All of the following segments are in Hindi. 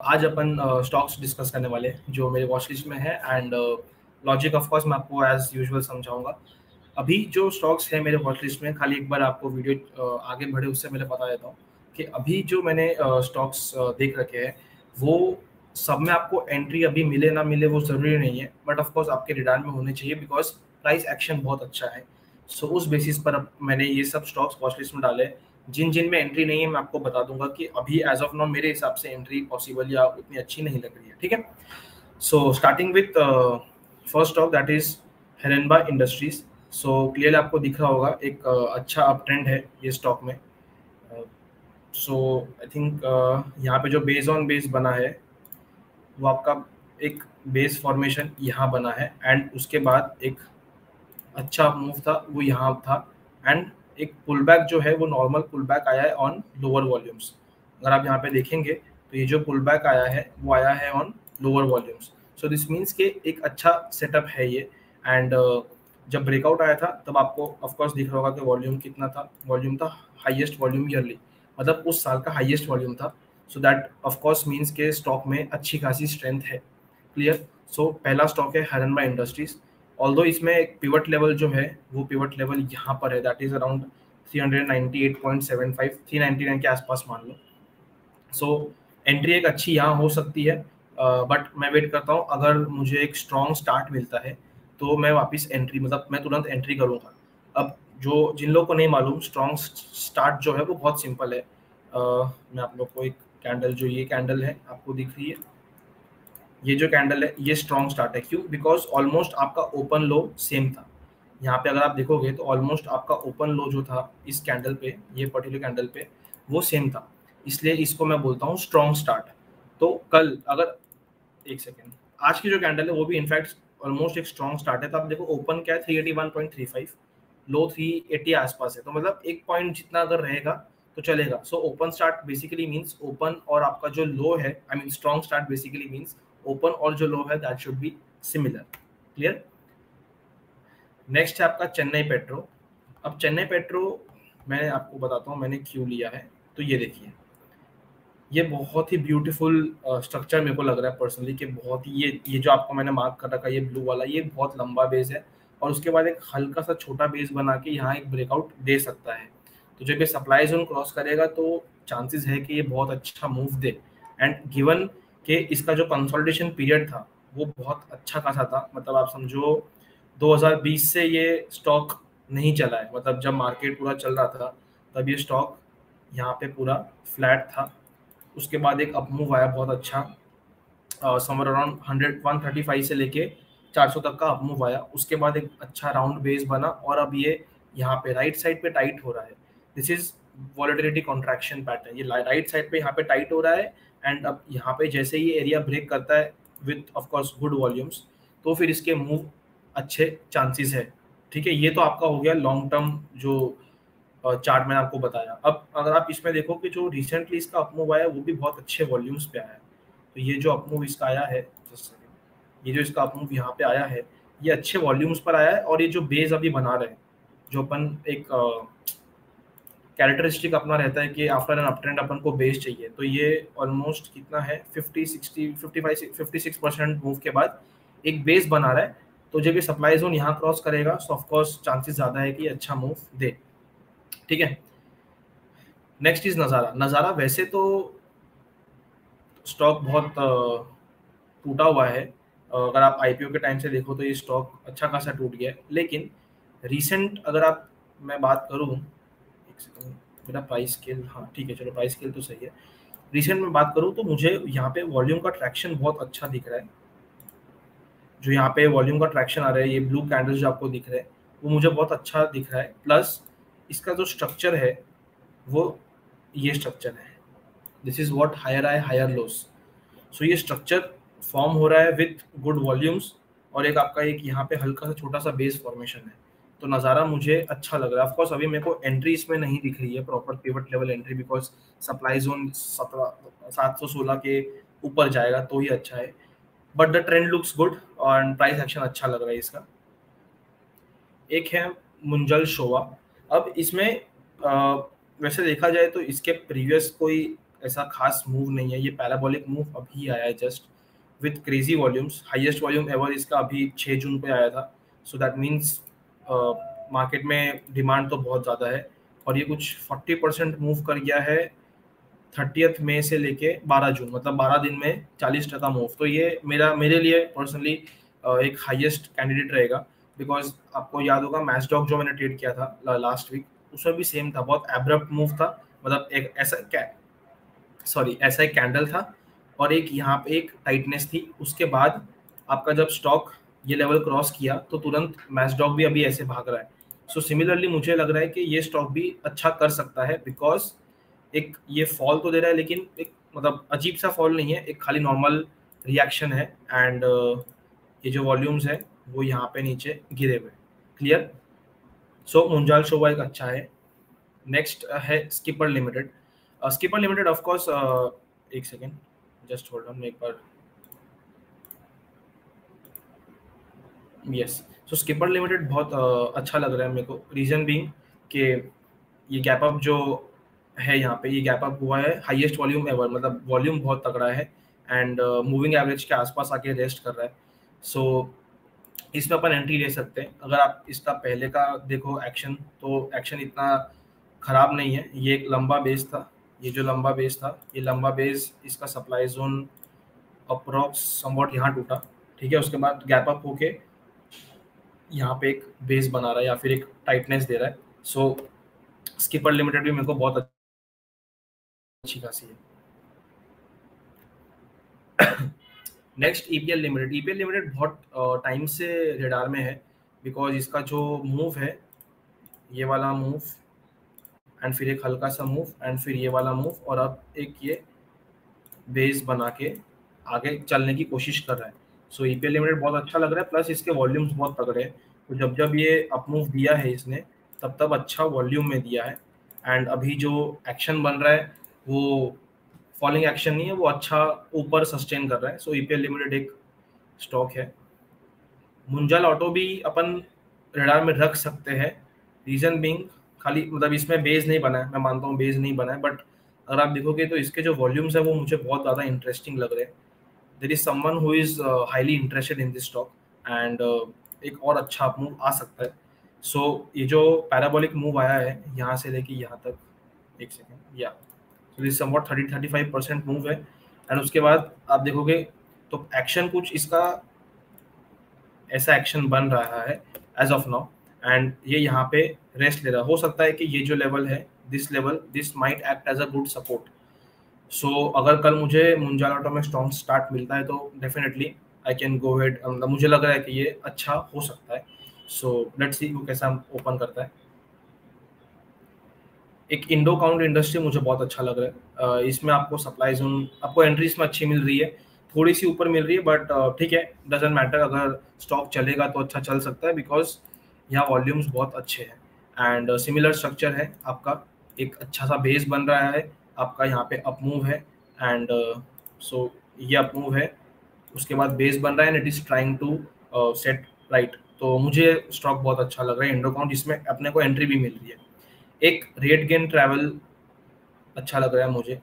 आज अपन स्टॉक्स डिस्कस करने वाले हैं जो मेरे वॉच लिस्ट में है एंड लॉजिक ऑफ कोर्स मैं आपको एज यूजुअल समझाऊंगा। अभी जो स्टॉक्स है मेरे वॉच लिस्ट में, खाली एक बार आपको वीडियो आगे बढ़े उससे पहले बता देता हूँ कि अभी जो मैंने स्टॉक्स देख रखे हैं वो सब में आपको एंट्री अभी मिले ना मिले वो ज़रूरी नहीं है, बट ऑफ कोर्स आपके रिडार में होने चाहिए बिकॉज प्राइस एक्शन बहुत अच्छा है। सो उस बेसिस पर अब मैंने ये सब स्टॉक्स वॉच लिस्ट में डाले। जिन जिन में एंट्री नहीं है मैं आपको बता दूंगा कि अभी एज ऑफ नाउ मेरे हिसाब से एंट्री पॉसिबल या उतनी अच्छी नहीं लग रही है। ठीक है, so starting with first stock that is Herenba industries. So clearly आपको दिख रहा होगा एक अच्छा अप ट्रेंड है ये स्टॉक में। सो आई थिंक यहाँ पे जो बेस ऑन बेस बना है वो आपका एक बेस फॉर्मेशन यहाँ बना है एंड उसके बाद एक अच्छा मूव था वो यहाँ था एंड एक पुल बैक जो है वो नॉर्मल पुल बैक आया है ऑन लोअर वॉल्यूम्स। अगर आप यहाँ पे देखेंगे तो ये जो पुल बैक आया है वो आया है on lower volumes. So this means के एक अच्छा सेटअप है ये। एंड जब ब्रेकआउट आया था तब आपको ऑफ कोर्स दिख रहा होगा कि वॉल्यूम कितना था। वॉल्यूम था हाईएस्ट वॉल्यूम ईयरली, मतलब उस साल का हाईएस्ट वॉल्यूम था। So that of course means के स्टॉक में अच्छी खासी स्ट्रेंथ है। क्लियर। सो पहला स्टॉक है हेरेनबा इंडस्ट्रीज। ऑल्दो इसमें एक पिवट लेवल जो है वो पिवट लेवल यहाँ पर है, दैट इज अराउंड 398.75 399 के आसपास मान लो। सो एंट्री एक अच्छी यहाँ हो सकती है, बट मैं वेट करता हूँ। अगर मुझे एक स्ट्रॉन्ग स्टार्ट मिलता है तो मैं वापस एंट्री, मतलब मैं तुरंत एंट्री करूँगा। अब जो जिन लोगों को नहीं मालूम, स्ट्रॉन्ग स्टार्ट जो है वो बहुत सिंपल है। मैं आप लोग को एक कैंडल, जो ये कैंडल है आपको दिख रही है, ये जो कैंडल है ये स्ट्रॉन्ग स्टार्ट है। क्यों? बिकॉज ऑलमोस्ट आपका ओपन लो सेम था। यहाँ पे अगर आप देखोगे तो ऑलमोस्ट आपका ओपन लो जो था इस कैंडल पे, ये पर्टिकुलर कैंडल पे, वो सेम था। इसलिए इसको मैं बोलता हूँ स्ट्रॉन्ग स्टार्ट। तो कल अगर एक सेकेंड, आज की जो कैंडल है वो भी इनफैक्ट ऑलमोस्ट एक स्ट्रॉन्ग स्टार्ट है। तो आप देखो ओपन क्या है 381.35, लो 380 आसपास है। तो मतलब एक पॉइंट जितना अगर रहेगा तो चलेगा। So open start basically means open और आपका जो लो है, I mean strong start basically means open और जो लो है that should be similar. Clear. Next है आपका चेन्नई पेट्रो। अब चेन्नई पेट्रो मैं आपको बताता हूँ मैंने क्यों लिया है। तो ये देखिए, ये बहुत ही ब्यूटीफुल स्ट्रक्चर मेरे को लग रहा है पर्सनली कि बहुत ही ये जो आपको मैंने मार्क कर रखा है ये ब्लू वाला, ये बहुत लंबा बेस है और उसके बाद एक हल्का सा छोटा बेस बना के यहाँ एक ब्रेकआउट दे सकता है। तो जब ये सप्लाई जोन क्रॉस करेगा तो चांसेस है कि ये बहुत अच्छा मूव दे। एंड गिवन कि इसका जो कंसोलिडेशन पीरियड था वो बहुत अच्छा खासा था, मतलब आप समझो 2020 से ये स्टॉक नहीं चला है। मतलब जब मार्केट पूरा चल रहा था तब ये स्टॉक यहाँ पे पूरा फ्लैट था। उसके बाद एक अपमूव आया बहुत अच्छा, समर अराउंड 135 से लेके 400 तक का अपमूव आया। उसके बाद एक अच्छा राउंड बेस बना और अब ये यहाँ पे राइट साइड पे टाइट हो रहा है। This is volatility contraction pattern. ये राइट साइड पे यहाँ पे टाइट हो रहा है एंड अब यहाँ पे जैसे ही एरिया ब्रेक करता है width of course good volumes, तो फिर इसके मूव अच्छे चांसेस है। ठीक है, ये तो आपका हो गया लॉन्ग टर्म जो चार्ट मैंने आपको बताया। अब अगर आप इसमें देखो कि जो रिसेंटली इसका अपमूव आया है वो भी बहुत अच्छे वॉल्यूम्स पे आया है। तो ये जो अपमूव इसका आया है, ये जो इसका अपमूव यहाँ पे आया है ये अच्छे वॉल्यूम्स पर आया है। और ये जो बेस अभी बना रहे हैं, जो अपन एक कैरेक्टरिस्टिक अपना रहता है कि आफ्टर एन अपट्रेंड अपन को बेस चाहिए, तो ये ऑलमोस्ट कितना है 56% मूव के बाद एक बेस बना रहा है। तो जब ये सप्लाई जोन यहाँ क्रॉस करेगा तो ऑफकोर्स चांसेस ज्यादा है कि अच्छा मूव दे। ठीक है। नेक्स्ट इज नज़ारा। नज़ारा वैसे तो स्टॉक बहुत टूटा हुआ है। अगर आप आईपीओ के टाइम से देखो तो ये स्टॉक अच्छा खासा टूट गया है, लेकिन रिसेंट अगर आप मैं बात करूं, एक सेकंड, मेरा प्राइस स्केल, हाँ ठीक है चलो प्राइस स्केल तो सही है। रिसेंट में बात करूं तो मुझे यहाँ पे वॉल्यूम का ट्रैक्शन बहुत अच्छा दिख रहा है। जो यहाँ पे वॉल्यूम का ट्रैक्शन आ रहा है, ये ब्लू कैंडल्स जो आपको दिख रहे हैं वो मुझे बहुत अच्छा दिख रहा है। प्लस इसका जो स्ट्रक्चर है वो ये स्ट्रक्चर है, this is what higher high higher lows. So ये स्ट्रक्चर फॉर्म हो रहा है विथ गुड वॉल्यूम्स और एक आपका एक यहाँ पे हल्का सा छोटा सा बेस फॉर्मेशन है। तो नज़ारा मुझे अच्छा लग रहा है। ऑफकोर्स अभी मेरे को एंट्री इसमें नहीं दिख रही है, proper pivot level entry, because supply zone 716 के ऊपर जाएगा तो ही अच्छा है। But the trend looks good और प्राइस एक्शन अच्छा लग रहा है इसका। एक है मुंजल शोवा। अब इसमें वैसे देखा जाए तो इसके प्रीवियस कोई ऐसा खास मूव नहीं है, ये पैराबोलिक मूव अभी आया है just with crazy volumes. Highest volume ever इसका अभी 6 जून पे आया था। सो दैट मीन्स मार्केट में डिमांड तो बहुत ज़्यादा है, और ये कुछ 40% मूव कर गया है 30 मई से लेके 12 जून, मतलब 12 दिन में 40% मूव। तो ये मेरे लिए पर्सनली एक हाईएस्ट कैंडिडेट रहेगा, बिकॉज आपको याद होगा मैचडॉग जो मैंने ट्रेड किया था लास्ट वीक, उसमें भी सेम था, बहुत एब्रप्ट मूव था। मतलब एक ऐसा एक कैंडल था और एक यहाँ पे एक टाइटनेस थी, उसके बाद आपका जब स्टॉक ये लेवल क्रॉस किया तो तुरंत मैचडॉग भी अभी ऐसे भाग रहा है। सो सिमिलरली मुझे लग रहा है कि ये स्टॉक भी अच्छा कर सकता है, बिकॉज एक ये फॉल तो दे रहा है लेकिन एक मतलब अजीब सा फॉल नहीं है, एक खाली नॉर्मल रिएक्शन है। एंड ये जो वॉल्यूम्स है वो यहाँ पे नीचे गिरे हुए। क्लियर? सो मुंजाल शोभा एक अच्छा है। नेक्स्ट है skipper limited. Skipper limited of course, एक सेकेंड जस्ट होल्ड ऑन, एक बार। यस, सो स्किपर लिमिटेड बहुत अच्छा लग रहा है मेरे को। रीजन बीइंग कि ये गैप अप जो है यहाँ पे, ये गैप अप हुआ है हाईएस्ट वॉल्यूम एवर, मतलब वॉल्यूम बहुत तगड़ा है एंड मूविंग एवरेज के आसपास आके रेस्ट कर रहा है। सो इसमें अपन एंट्री ले सकते हैं। अगर आप इसका पहले का देखो एक्शन, तो एक्शन इतना खराब नहीं है। ये एक लंबा बेस था, ये जो लंबा बेस था, ये लंबा बेस इसका सप्लाई जोन अप्रॉक्स समवॉट यहाँ टूटा, ठीक है। उसके बाद गैप अप होके यहाँ पे एक बेस बना रहा है या फिर एक टाइटनेस दे रहा है। सो स्किपर लिमिटेड भी मेरे को बहुत अच्छी खासी है। Next EPL limited. EPL limited बहुत टाइम से रेडार में है, बिकॉज इसका जो मूव है, ये वाला मूव एंड फिर एक हल्का सा मूव एंड फिर ये वाला मूव, और अब एक ये बेस बना के आगे चलने की कोशिश कर रहा है। सो ईपीएल लिमिटेड बहुत अच्छा लग रहा है, प्लस इसके वॉल्यूम्स बहुत तगड़े हैं। तो जब जब ये अप मूव दिया है इसने, तब तब अच्छा वॉल्यूम में दिया है। एंड अभी जो एक्शन बन रहा है वो फॉलिंग एक्शन नहीं है, वो अच्छा ऊपर सस्टेन कर रहा है। सो ईपीएल लिमिटेड एक स्टॉक है। मुंजाल ऑटो भी अपन रडार में रख सकते हैं। रीजन बीइंग खाली मतलब इसमें बेस नहीं बना है, मैं मानता हूँ बेस नहीं बना है, बट अगर आप देखोगे तो इसके जो वॉल्यूम्स है वो मुझे बहुत ज़्यादा इंटरेस्टिंग लग रहे हैं। There is someone who is highly interested in this stock and एक और अच्छा मूव आ सकता है। सो ये जो पैराबोलिक मूव आया है यहाँ से लेके यहाँ तक, एक सेकेंड, या सो दिस समवॉट 30-35% मूव है। एंड उसके बाद आप देखोगे तो एक्शन कुछ इसका ऐसा एक्शन बन रहा है एज ऑफ नाउ, एंड ये यहाँ पे रेस्ट ले रहा हो सकता है कि ये जो लेवल है, this might act as a good support. So अगर कल मुझे मुंजाल ऑटो में स्ट्रॉन्ग स्टार्ट मिलता है तो definitely I can go head, मुझे लग रहा है कि ये अच्छा हो सकता है। सो लेट्स सी वो कैसा ओपन करता है। एक इंडो काउंट इंडस्ट्री मुझे बहुत अच्छा लग रहा है। इसमें आपको सप्लाई जोन, आपको एंट्री इसमें अच्छी मिल रही है, थोड़ी सी ऊपर मिल रही है, बट ठीक है, डजेंट मैटर। अगर स्टॉक चलेगा तो अच्छा चल सकता है, बिकॉज यहाँ वॉल्यूम्स बहुत अच्छे हैं एंड सिमिलर स्ट्रक्चर है आपका। एक अच्छा सा बेस बन रहा है आपका, यहाँ पे अप मूव है एंड सो ये अप मूव है, उसके बाद बेस बन रहा है and it is trying to set right. तो मुझे स्टॉक बहुत अच्छा लग रहा है इंडो काउंट, जिसमें अपने को एंट्री भी मिल रही है। एक रेट गेन ट्रैवल अच्छा लग रहा है मुझे।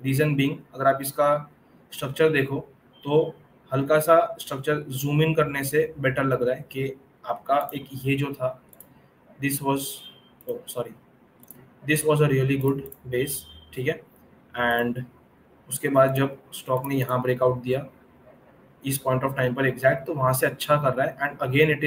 रीज़न बीइंग अगर आप इसका स्ट्रक्चर देखो तो हल्का सा स्ट्रक्चर जूम इन करने से बेटर लग रहा है कि आपका एक ये जो था, this was sorry this was a really good base, ठीक है। एंड उसके बाद जब स्टॉक ने यहाँ ब्रेकआउट दिया इस पॉइंट ऑफ टाइम पर एग्जैक्ट, तो वहाँ से अच्छा कर रहा है and again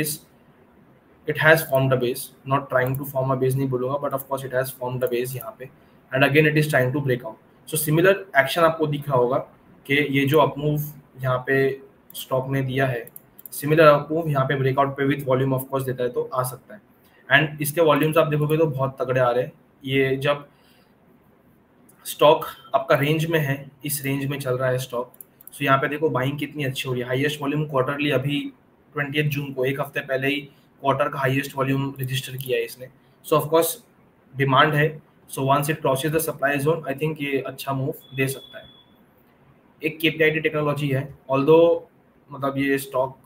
it has formed a base, not trying to form a base नहीं बोलूँगा, but of course it has formed a base यहाँ पे and again it is trying to break out. So similar action आपको दिख रहा होगा कि ये जो अप मूव यहाँ पे स्टॉक ने दिया है, सिमिलर अप मूव यहाँ पे ब्रेकआउट पे विथ वॉल्यूम ऑफ कोर्स देता है तो आ सकता है। एंड इसके वॉल्यूम्स आप देखोगे तो बहुत तगड़े आ रहे हैं। ये जब स्टॉक आपका रेंज में है, इस रेंज में चल रहा है स्टॉक, सो यहाँ पे देखो बाइंग कितनी अच्छी हो रही है। हाईएस्ट वॉल्यूम क्वार्टरली अभी 20 जून को, एक हफ्ते पहले ही क्वार्टर का हाईएस्ट वॉल्यूम रजिस्टर किया है इसने। सो ऑफ कोर्स डिमांड है, so once it crosses the supply zone I think ये अच्छा मूव दे सकता है। एक केपीआईटी टेक्नोलॉजी है, ऑल्दो मतलब ये स्टॉक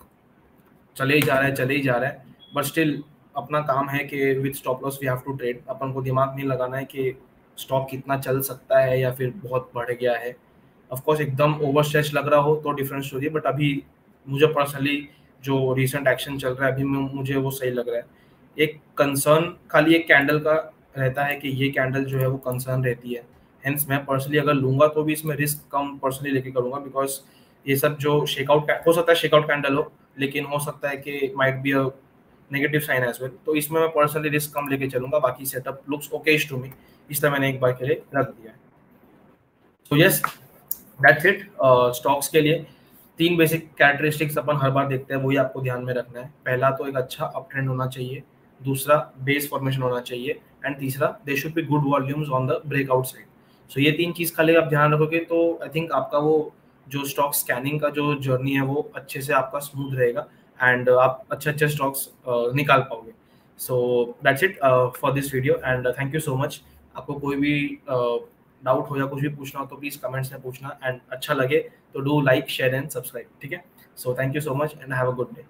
चले ही जा रहा है, बट स्टिल अपना काम है कि with stop loss we have to trade. अपन को दिमाग नहीं लगाना है कि स्टॉक कितना चल सकता है या फिर बहुत बढ़ गया है। ऑफ कोर्स एकदम ओवर स्ट्रेच लग रहा हो तो डिफरेंट स्टोरी है, बट अभी मुझे पर्सनली जो रिसेंट एक्शन चल रहा है अभी मुझे वो सही लग रहा है। एक कंसर्न खाली एक कैंडल का रहता है कि ये कैंडल जो है वो कंसर्न रहती है, हेंस मैं पर्सनली अगर लूंगा तो भी इसमें रिस्क कम पर्सनली लेके करूंगा, बिकॉज ये सब जो शेकआउट हो सकता है शेकआउट कैंडल हो, लेकिन हो सकता है कि might be a negative sign as well, तो इसमें मैं पर्सनली रिस्क कम लेके चलूंगा। बाकी setup looks okay to me, इसलिए मैंने एक बार के लिए रख दिया है। So yes, that's it. Stocks के लिए 3 बेसिक कैरेक्टरिस्टिक्स अपन हर बार देखते हैं, वही आपको ध्यान में रखना है। पहला तो एक अच्छा अप ट्रेंड होना चाहिए, दूसरा बेस फॉर्मेशन होना चाहिए, एंड तीसरा they should be good volumes on the breakout side. So ये 3 चीज़ खाली आप ध्यान रखोगे तो आई थिंक आपका वो जो स्टॉक स्कैनिंग का जो जर्नी है वो अच्छे से आपका स्मूथ रहेगा, एंड आप अच्छे स्टॉक्स निकाल पाओगे। So that's it for this video, and thank you so much. आपको कोई भी डाउट हो या कुछ भी पूछना हो तो प्लीज कमेंट्स में पूछना, एंड अच्छा लगे तो do like share and subscribe, ठीक है। So thank you so much and have a good day.